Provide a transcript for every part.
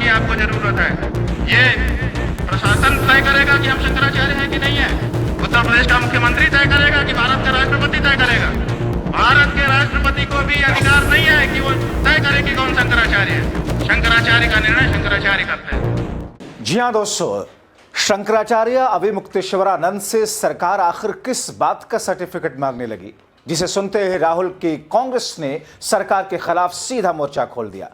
की आपको जरूरत है। ये प्रशासन तय करेगा कि हम शंकराचार्य हैं कि नहीं है। उत्तर प्रदेश का मुख्यमंत्री तय करेगा कि भारत का राष्ट्रपति तय करेगा। भारत के राष्ट्रपति को भी अधिकार नहीं है कि वो तय करे कि कौन शंकराचार्य है। शंकराचार्य का निर्णय शंकराचार्य करते हैं। जी हाँ दोस्तों, शंकराचार्य अविमुक्तेश्वरानंद से सरकार आखिर किस बात का सर्टिफिकेट मांगने लगी, जिसे सुनते ही राहुल की कांग्रेस ने सरकार के खिलाफ सीधा मोर्चा खोल दिया।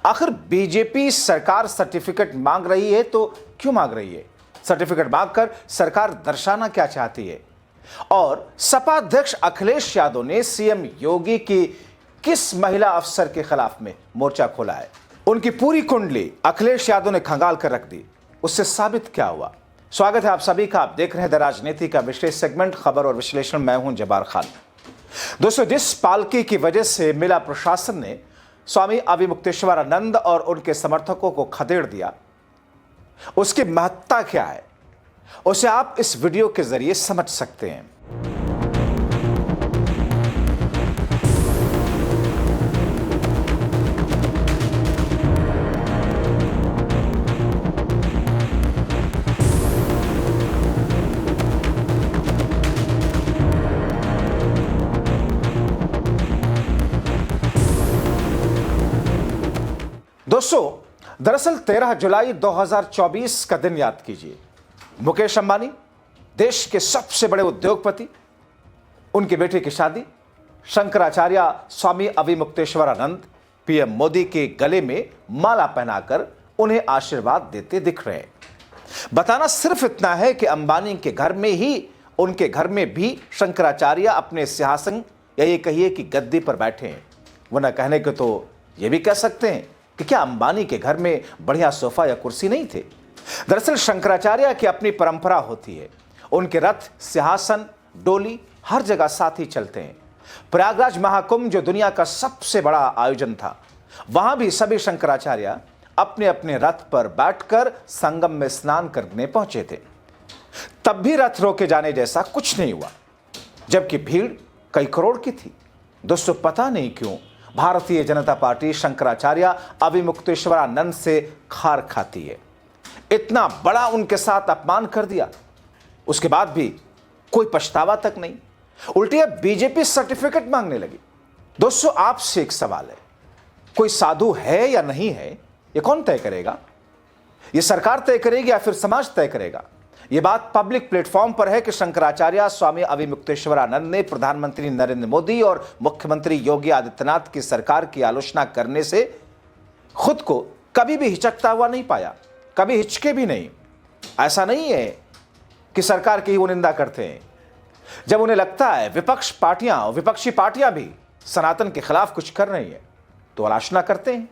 आखिर बीजेपी सरकार सर्टिफिकेट मांग रही है तो क्यों मांग रही है? सर्टिफिकेट मांगकर सरकार दर्शाना क्या चाहती है? और सपा अध्यक्ष अखिलेश यादव ने सीएम योगी की किस महिला अफसर के खिलाफ में मोर्चा खोला है? उनकी पूरी कुंडली अखिलेश यादव ने खंगाल कर रख दी। उससे साबित क्या हुआ? स्वागत है आप सभी का। आप देख रहे हैं द राजनीति का विशेष सेगमेंट खबर और विश्लेषण। मैं हूं जब्बार खान। दोस्तों, जिस पालकी की वजह से मेला प्रशासन ने स्वामी अविमुक्तेश्वरानंद और उनके समर्थकों को खदेड़ दिया, उसकी महत्ता क्या है, उसे आप इस वीडियो के जरिए समझ सकते हैं। दोस्तों, दरअसल 13 जुलाई 2024 का दिन याद कीजिए। मुकेश अंबानी, देश के सबसे बड़े उद्योगपति, उनके बेटे की शादी, शंकराचार्य स्वामी अविमुक्तेश्वरानंद पीएम मोदी के गले में माला पहनाकर उन्हें आशीर्वाद देते दिख रहे हैं। बताना सिर्फ इतना है कि अंबानी के घर में ही, उनके घर में भी शंकराचार्य अपने सिंहासन या ये कहिए कि गद्दी पर बैठे हैं। वरना कहने को तो ये भी कह सकते हैं कि क्या अंबानी के घर में बढ़िया सोफा या कुर्सी नहीं थे? दरअसल शंकराचार्य की अपनी परंपरा होती है। उनके रथ, सिंहासन, डोली हर जगह साथ ही चलते हैं। प्रयागराज महाकुंभ जो दुनिया का सबसे बड़ा आयोजन था, वहां भी सभी शंकराचार्य अपने अपने रथ पर बैठकर संगम में स्नान करने पहुंचे थे। तब भी रथ रोके जाने जैसा कुछ नहीं हुआ, जबकि भीड़ कई करोड़ की थी। दोस्तों, पता नहीं क्यों भारतीय जनता पार्टी शंकराचार्य अविमुक्तेश्वरानंद से खार खाती है। इतना बड़ा उनके साथ अपमान कर दिया, उसके बाद भी कोई पछतावा तक नहीं। उल्टी अब बीजेपी सर्टिफिकेट मांगने लगी। दोस्तों, आपसे एक सवाल है, कोई साधु है या नहीं है, यह कौन तय करेगा? यह सरकार तय करेगी या फिर समाज तय करेगा? यह बात पब्लिक प्लेटफॉर्म पर है कि शंकराचार्य स्वामी अविमुक्तेश्वरानंद ने प्रधानमंत्री नरेंद्र मोदी और मुख्यमंत्री योगी आदित्यनाथ की सरकार की आलोचना करने से खुद को कभी भी हिचकता हुआ नहीं पाया, कभी हिचके भी नहीं। ऐसा नहीं है कि सरकार की ही वो निंदा करते हैं। जब उन्हें लगता है विपक्षी पार्टियां भी सनातन के खिलाफ कुछ कर रही है तो आलोचना करते हैं।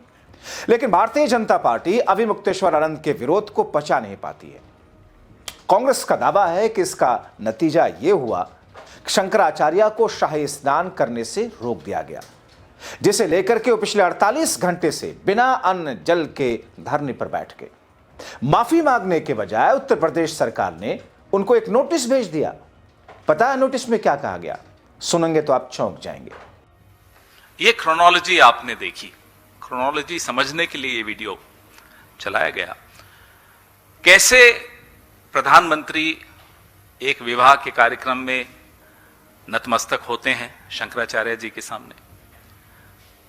लेकिन भारतीय जनता पार्टी अविमुक्तेश्वरानंद के विरोध को पचा नहीं पाती है। कांग्रेस का दावा है कि इसका नतीजा यह हुआ कि शंकराचार्य को शाही स्नान करने से रोक दिया गया, जिसे लेकर के वो पिछले 48 घंटे से बिना अन्न जल के धरने पर बैठ गए। माफी मांगने के बजाय उत्तर प्रदेश सरकार ने उनको एक नोटिस भेज दिया। पता है नोटिस में क्या कहा गया? सुनेंगे तो आप चौंक जाएंगे। ये क्रोनोलॉजी आपने देखी, क्रोनोलॉजी समझने के लिए ये वीडियो चलाया गया। कैसे प्रधानमंत्री एक विवाह के कार्यक्रम में नतमस्तक होते हैं शंकराचार्य जी के सामने।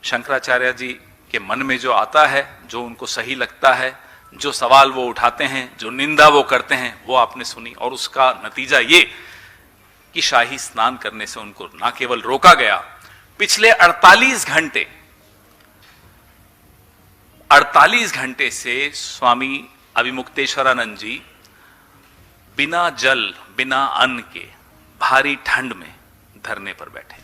शंकराचार्य जी के मन में जो आता है, जो उनको सही लगता है, जो सवाल वो उठाते हैं, जो निंदा वो करते हैं, वो आपने सुनी। और उसका नतीजा ये कि शाही स्नान करने से उनको ना केवल रोका गया, पिछले 48 घंटे से स्वामी अविमुक्तेश्वरानंद जी बिना जल, बिना अन्न के भारी ठंड में धरने पर बैठे।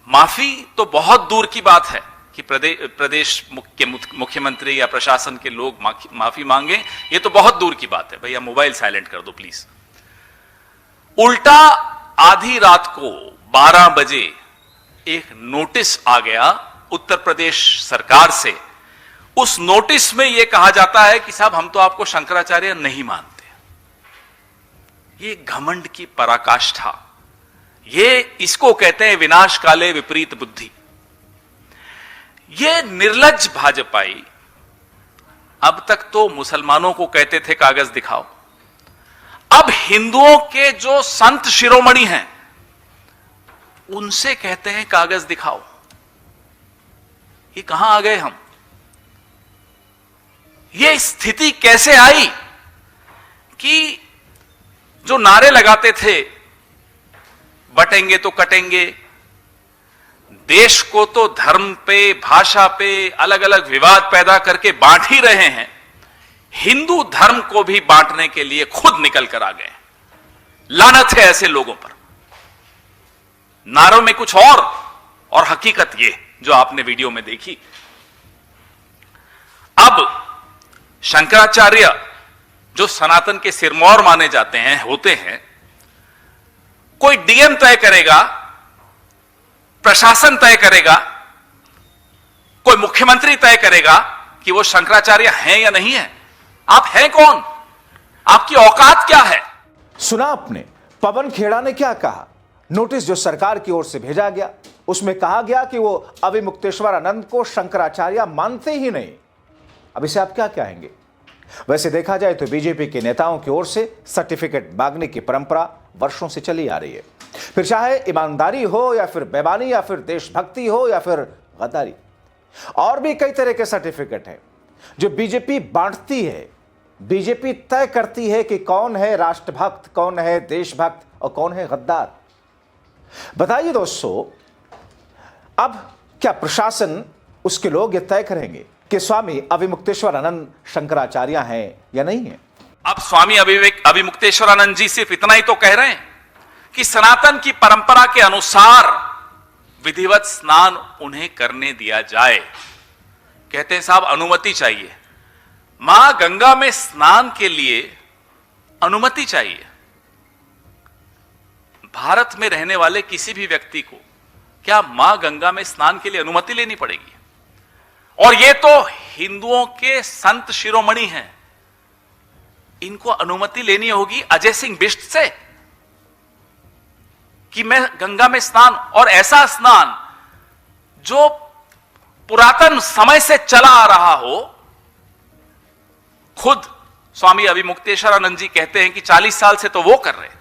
माफी तो बहुत दूर की बात है कि प्रदेश के मुख्यमंत्री या प्रशासन के लोग माफी मांगे, ये तो बहुत दूर की बात है। भैया मोबाइल साइलेंट कर दो प्लीज। उल्टा आधी रात को 12 बजे एक नोटिस आ गया उत्तर प्रदेश सरकार से। उस नोटिस में यह कहा जाता है कि साहब हम तो आपको शंकराचार्य नहीं मानते। ये घमंड की पराकाष्ठा, ये इसको कहते हैं विनाश काले विपरीत बुद्धि। ये निर्लज्ज भाजपाई अब तक तो मुसलमानों को कहते थे कागज दिखाओ, अब हिंदुओं के जो संत शिरोमणि हैं उनसे कहते हैं कागज दिखाओ। ये कहां आ गए हम? ये स्थिति कैसे आई कि जो नारे लगाते थे बटेंगे तो कटेंगे, देश को तो धर्म पे, भाषा पे अलग अलग विवाद पैदा करके बांट ही रहे हैं, हिंदू धर्म को भी बांटने के लिए खुद निकल कर आ गए। लानत है ऐसे लोगों पर। नारों में कुछ और हकीकत ये जो आपने वीडियो में देखी। अब शंकराचार्य जो सनातन के सिरमौर माने जाते हैं, होते हैं, कोई डीएम तय करेगा, प्रशासन तय करेगा, कोई मुख्यमंत्री तय करेगा कि वो शंकराचार्य हैं या नहीं है। आप हैं कौन? आपकी औकात क्या है? सुना आपने पवन खेड़ा ने क्या कहा? नोटिस जो सरकार की ओर से भेजा गया उसमें कहा गया कि वो अविमुक्तेश्वर को शंकराचार्य मानते ही नहीं। अब इसे आप क्या कहेंगे? वैसे देखा जाए तो बीजेपी के नेताओं की ओर से सर्टिफिकेट मांगने की परंपरा वर्षों से चली आ रही है, फिर चाहे ईमानदारी हो या फिर बेईमानी या फिर देशभक्ति हो या फिर गद्दारी। और भी कई तरह के सर्टिफिकेट हैं जो बीजेपी बांटती है। बीजेपी तय करती है कि कौन है राष्ट्रभक्त, कौन है देशभक्त और कौन है गद्दार। बताइए दोस्तों, अब क्या प्रशासन, उसके लोग ये तय करेंगे कि स्वामी अविमुक्तेश्वरानंद शंकराचार्य हैं या नहीं है? अब स्वामी अविमुक्तेश्वरानंद जी सिर्फ इतना ही तो कह रहे हैं कि सनातन की परंपरा के अनुसार विधिवत स्नान उन्हें करने दिया जाए। कहते हैं साहब अनुमति चाहिए। मां गंगा में स्नान के लिए अनुमति चाहिए। भारत में रहने वाले किसी भी व्यक्ति को क्या मां गंगा में स्नान के लिए अनुमति लेनी पड़ेगी? और ये तो हिंदुओं के संत शिरोमणि हैं, इनको अनुमति लेनी होगी अजय सिंह बिष्ट से कि मैं गंगा में स्नान, और ऐसा स्नान जो पुरातन समय से चला आ रहा हो। खुद स्वामी अविमुक्तेश्वरानंद जी कहते हैं कि 40 साल से तो वो कर रहे थे,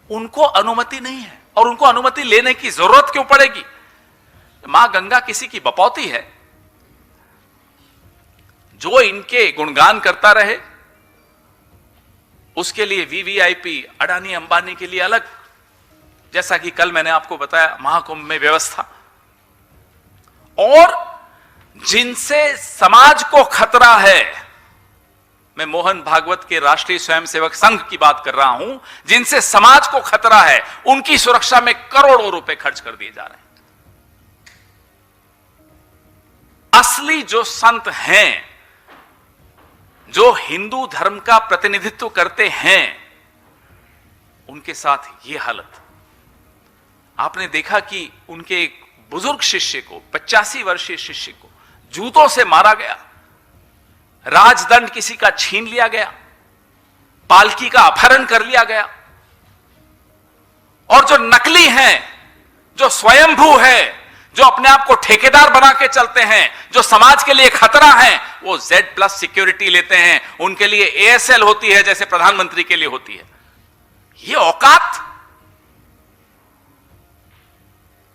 उनको अनुमति नहीं है। और उनको अनुमति लेने की जरूरत क्यों पड़ेगी? मां गंगा किसी की बपौती है? जो इनके गुणगान करता रहे उसके लिए वीवीआईपी, अडानी अंबानी के लिए अलग, जैसा कि कल मैंने आपको बताया महाकुंभ में व्यवस्था। और जिनसे समाज को खतरा है, मैं मोहन भागवत के राष्ट्रीय स्वयंसेवक संघ की बात कर रहा हूं, जिनसे समाज को खतरा है, उनकी सुरक्षा में करोड़ों रुपए खर्च कर दिए जा रहे हैं। असली जो संत हैं, जो हिंदू धर्म का प्रतिनिधित्व करते हैं, उनके साथ यह हालत। आपने देखा कि उनके एक बुजुर्ग शिष्य को, 85 वर्षीय शिष्य को जूतों से मारा गया, राजदंड किसी का छीन लिया गया, पालकी का अपहरण कर लिया गया। और जो नकली हैं, जो स्वयंभू है, जो अपने आप को ठेकेदार बना के चलते हैं, जो समाज के लिए खतरा हैं, वो Z+ सिक्योरिटी लेते हैं। उनके लिए ASL होती है जैसे प्रधानमंत्री के लिए होती है। ये औकात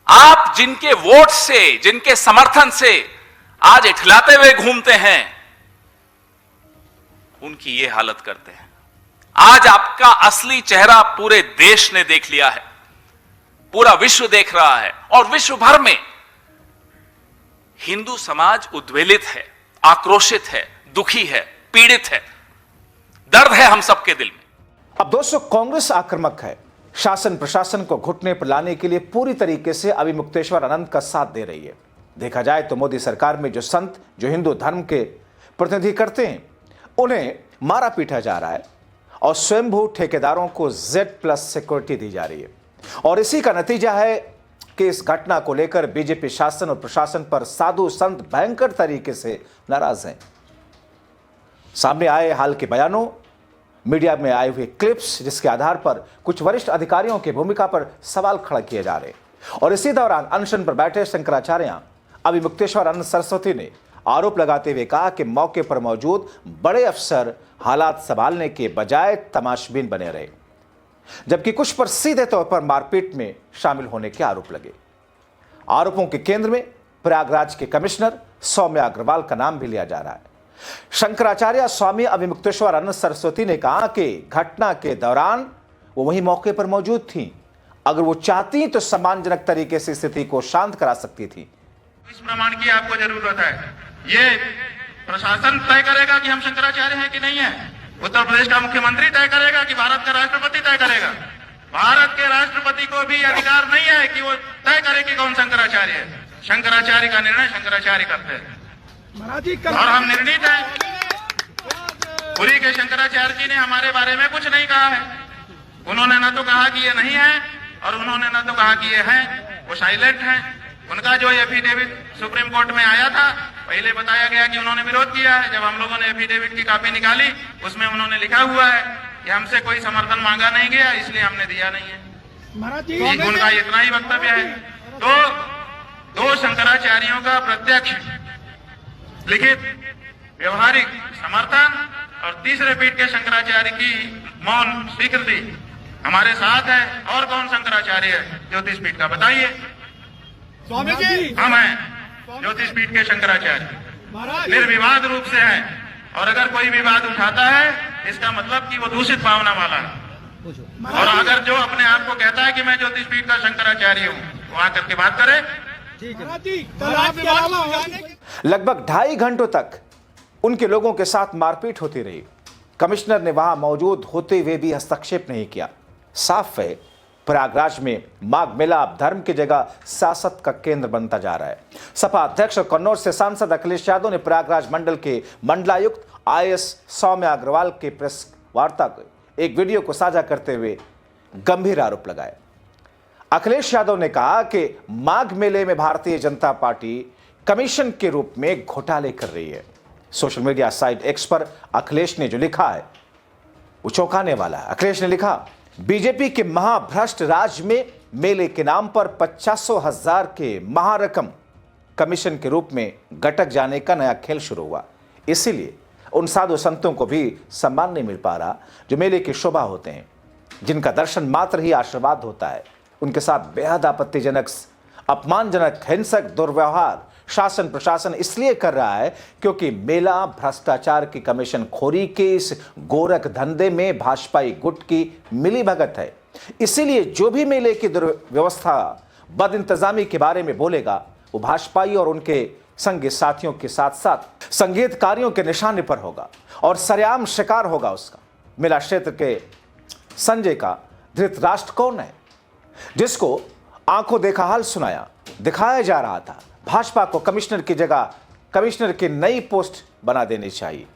आप जिनके वोट से, जिनके समर्थन से आज इठलाते हुए घूमते हैं, उनकी ये हालत करते हैं। आज आपका असली चेहरा पूरे देश ने देख लिया है, पूरा विश्व देख रहा है, और विश्व भर में हिंदू समाज उद्वेलित है, आक्रोशित है, दुखी है, पीड़ित है। दर्द है हम सबके दिल में। अब दोस्तों, कांग्रेस आक्रामक है, शासन प्रशासन को घुटने पर लाने के लिए पूरी तरीके से अविमुक्तेश्वरानंद का साथ दे रही है। देखा जाए तो मोदी सरकार में जो संत, जो हिंदू धर्म के प्रतिनिधि करते हैं, उन्हें मारा पीटा जा रहा है और स्वयंभू ठेकेदारों को Z+ सिक्योरिटी दी जा रही है। और इसी का नतीजा है कि इस घटना को लेकर बीजेपी शासन और प्रशासन पर साधु संत भयंकर तरीके से नाराज हैं। सामने आए हाल के बयानों, मीडिया में आए हुए क्लिप्स, जिसके आधार पर कुछ वरिष्ठ अधिकारियों की भूमिका पर सवाल खड़ा किए जा रहे हैं। और इसी दौरान अनशन पर बैठे शंकराचार्य अविमुक्तेश्वरानंद सरस्वती ने आरोप लगाते हुए कहा कि मौके पर मौजूद बड़े अफसर हालात संभालने के बजाय तमाशबीन बने रहे, जबकि कुछ पर सीधे तौर पर मारपीट में शामिल होने के आरोप लगे। आरोपों के केंद्र में प्रयागराज के कमिश्नर सौम्या अग्रवाल का नाम भी लिया जा रहा है। शंकराचार्य स्वामी अभिमुक्तेश्वरानंद सरस्वती ने कहा कि घटना के दौरान वो वहीं मौके पर मौजूद थी। अगर वो चाहती तो सम्मानजनक तरीके से स्थिति को शांत करा सकती थी। इस प्रमाण की आपको जरूरत है। ये प्रशासन तय करेगा कि हम शंकराचार्य हैं कि नहीं है। उत्तर प्रदेश का मुख्यमंत्री तय करेगा कि भारत का राष्ट्रपति तय करेगा। भारत के राष्ट्रपति को भी अधिकार नहीं है कि वो तय करे कि कौन शंकराचार्य है। शंकराचार्य का निर्णय शंकराचार्य करते हैं और हम निर्णित हैं। पुरी के शंकराचार्य जी ने हमारे बारे में कुछ नहीं कहा है। उन्होंने न तो कहा कि ये नहीं है और उन्होंने न तो कहा कि ये है। वो साइलेंट है। उनका जो एफिडेविट सुप्रीम कोर्ट में आया था, पहले बताया गया कि उन्होंने विरोध किया है। जब हम लोगों ने एफिडेविट की कॉपी निकाली, उसमें उन्होंने लिखा हुआ है कि हमसे कोई समर्थन मांगा नहीं गया, इसलिए हमने दिया नहीं है। उनका इतना ही वक्तव्य है। तो दो शंकराचार्यों का प्रत्यक्ष लिखित व्यवहारिक समर्थन और तीसरे पीठ के शंकराचार्य की मौन स्वीकृति हमारे साथ है। और कौन शंकराचार्य है ज्योतिष पीठ का, बताइए। स्वामी जी, हम हैं ज्योतिष पीठ के शंकराचार्य, निर्विवाद रूप से है। और अगर कोई विवाद उठाता है, इसका मतलब कि वो दूषित भावना वाला है। और अगर जो अपने आप को कहता है कि मैं ज्योतिष पीठ का शंकराचार्य हूँ, वो आकर के बात करे। लगभग 2.5 घंटों तक उनके लोगों के साथ मारपीट होती रही। कमिश्नर ने वहां मौजूद होते हुए भी हस्तक्षेप नहीं किया। साफ है, प्रयागराज में माघ मेला अब धर्म की जगह सियासत का केंद्र बनता जा रहा है। सपा अध्यक्ष और कन्नौज से सांसद अखिलेश यादव ने प्रयागराज मंडल के मंडलायुक्त IAS सौम्या अग्रवाल के प्रेस वार्ता को एक वीडियो को साझा करते हुए गंभीर आरोप लगाए। अखिलेश यादव ने कहा कि माघ मेले में भारतीय जनता पार्टी कमीशन के रूप में घोटाले कर रही है। सोशल मीडिया साइट X पर अखिलेश ने जो लिखा है वो चौंकाने वाला है। अखिलेश ने लिखा, बीजेपी के महाभ्रष्ट राज में मेले के नाम पर 50,000 के महारकम कमीशन के रूप में गटक जाने का नया खेल शुरू हुआ। इसीलिए उन साधु संतों को भी सम्मान नहीं मिल पा रहा जो मेले की शोभा होते हैं, जिनका दर्शन मात्र ही आशीर्वाद होता है। उनके साथ बेहद आपत्तिजनक, अपमानजनक, हिंसक दुर्व्यवहार शासन प्रशासन इसलिए कर रहा है क्योंकि मेला भ्रष्टाचार की कमीशन खोरी के इस गोरख धंधे में भाजपाई गुट की मिलीभगत है। इसीलिए जो भी मेले की दुर्व्यवस्था, बदइंतजामी के बारे में बोलेगा, वो भाजपाई और उनके संगी साथियों के साथ साथ संगीतकारियों के निशाने पर होगा और सरेआम शिकार होगा उसका। मेला क्षेत्र के संजय का धृतराष्ट्र कौन है, जिसको आंखों देखा हाल सुनाया दिखाया जा रहा था। भाजपा को कमिश्नर की जगह कमिश्नर की नई पोस्ट बना देनी चाहिए।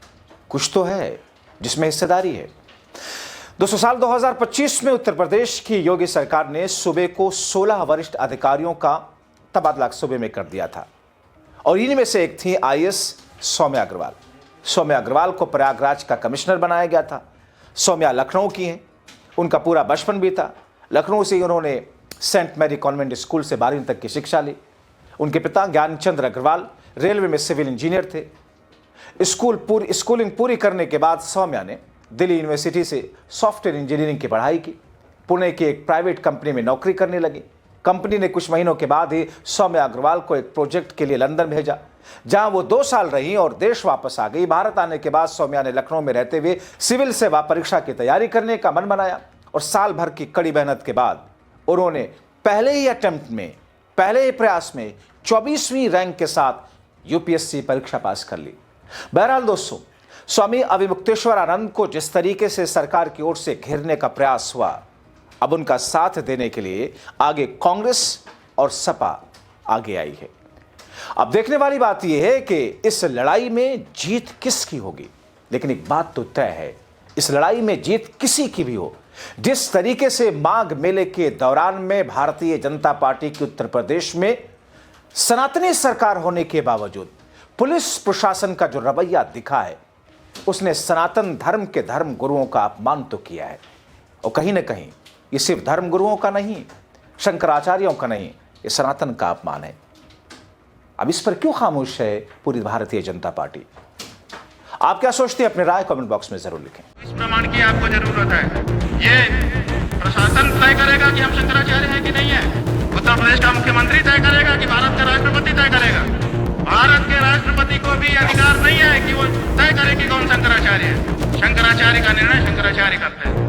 कुछ तो है जिसमें हिस्सेदारी है। दोस्तों, साल 2025 में उत्तर प्रदेश की योगी सरकार ने सूबे को 16 वरिष्ठ अधिकारियों का तबादला सूबे में कर दिया था और इनमें से एक थी IAS सौम्या अग्रवाल। सौम्या अग्रवाल को प्रयागराज का कमिश्नर बनाया गया था। सौम्या लखनऊ की हैं, उनका पूरा बचपन बीता लखनऊ से। उन्होंने सेंट मैरी कॉन्वेंट स्कूल से 12वीं तक की शिक्षा ली। उनके पिता ज्ञानचंद्र अग्रवाल रेलवे में सिविल इंजीनियर थे। स्कूलिंग पूरी करने के बाद सौम्या ने दिल्ली यूनिवर्सिटी से सॉफ्टवेयर इंजीनियरिंग की पढ़ाई की। पुणे की एक प्राइवेट कंपनी में नौकरी करने लगी। कंपनी ने कुछ महीनों के बाद ही सौम्या अग्रवाल को एक प्रोजेक्ट के लिए लंदन भेजा, जहां वो 2 साल रही और देश वापस आ गई। भारत आने के बाद सौम्या ने लखनऊ में रहते हुए सिविल सेवा परीक्षा की तैयारी करने का मन बनाया और साल भर की कड़ी मेहनत के बाद उन्होंने पहले ही अटेम्प्ट में, पहले ही प्रयास में 24वीं रैंक के साथ UPSC परीक्षा पास कर ली। बहरहाल दोस्तों, स्वामी अभिमुक्तेश्वरानंद को जिस तरीके से सरकार की ओर से घेरने का प्रयास हुआ, अब उनका साथ देने के लिए आगे कांग्रेस और सपा आगे आई है। अब देखने वाली बात यह है कि इस लड़ाई में जीत किसकी होगी। लेकिन एक बात तो तय है, इस लड़ाई में जीत किसी की भी हो, जिस तरीके से माघ मेले के दौरान में भारतीय जनता पार्टी की उत्तर प्रदेश में सनातनी सरकार होने के बावजूद पुलिस प्रशासन का जो रवैया दिखा है, उसने सनातन धर्म के धर्म गुरुओं का अपमान तो किया है। और कहीं ना कहीं ये सिर्फ धर्म गुरुओं का नहीं, शंकराचार्यों का नहीं, ये सनातन का अपमान है। अब इस पर क्यों खामोश है पूरी भारतीय जनता पार्टी? आप क्या सोचते हैं? अपनी राय कमेंट बॉक्स में जरूर लिखें। इस प्रमाण की आपको जरूरत है। ये प्रशासन तय करेगा कि हम शंकराचार्य हैं कि नहीं है। उत्तर प्रदेश का मुख्यमंत्री तय करेगा कि भारत का राष्ट्रपति तय करेगा। भारत के राष्ट्रपति को भी अधिकार नहीं है कि वो तय करे कि कौन शंकराचार्य है। शंकराचार्य का निर्णय शंकराचार्य करते हैं।